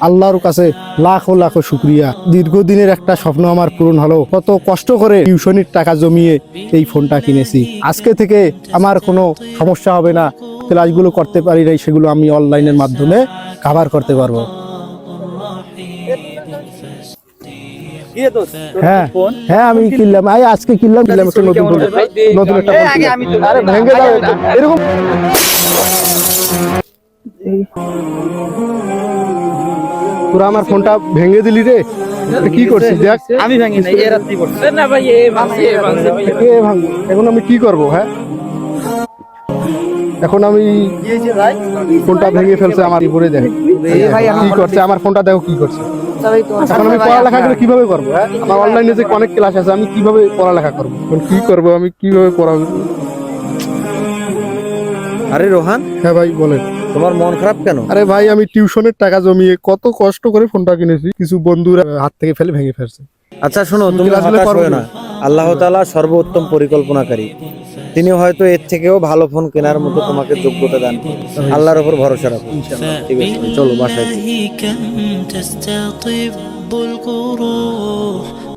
আল্লাহর কাছে লাখো লাখো শুক্রিয়া। দীর্ঘদিনের একটা স্বপ্ন আমার পূরণ হলো। কত কষ্ট করে টিউশনির টাকা জমিয়ে এই ফোনটা কিনেছি। আজকে থেকে আমার কোনো সমস্যা হবে না। ক্লাসগুলো করতে পারি নাই, সেগুলো আমি অনলাইনের মাধ্যমে কভার করতে পারবো। হ্যাঁ হ্যাঁ, আমি কিনলাম, আজকে কিনলাম একটা নতুন ফোন, নতুন একটা ফোন কিনলাম। আরে ভেঙে যাবে এরকম। তোরা আমার ফোনটা ভেঙে দিলি রে, কি করছিস দেখ। আমি ভাঙি নাই, এর রাত্রি করছে না ভাই, এ ভাঙছে এখন আমি কি করব? হ্যাঁ, এখন আমি ফোনটা ভেঙে ফেলছে আমার উপরে। দেখ কি করছে, আমার ফোনটা দেখো কি করছে। এখন আমি পড়ালেখা করে কিভাবে করবো? হ্যাঁ, আমার অনলাইনে যে অনেক ক্লাস আছে, আমি কিভাবে পড়ালেখা করবো? এখন কি করবো, আমি কিভাবে পড়াবো? আরে রোহান, হ্যাঁ ভাই বলেন। তোমার মন খারাপ কেন? আরে ভাই, আমি টিউশনের টাকা জমিয়ে কত কষ্ট করে ফোনটা কিনেছি, কিছু বন্ধুরা হাত থেকে ফেলে ভেঙে ফেলছে। আচ্ছা শোনো, তুমি ক্লাসগুলো হতাশ করবো হয়ো না। আল্লাহ তাআলা সর্বোত্তম পরিকল্পনাকারী। তিনি হয়তো এর থেকেও ভালো ফোন কেনার মতো তোমাকে যোগ্যতা দান করবেন। আল্লাহর উপর ভরসা রাখো। ঠিক আছে, চলো বাসায়। كم تستطب القروح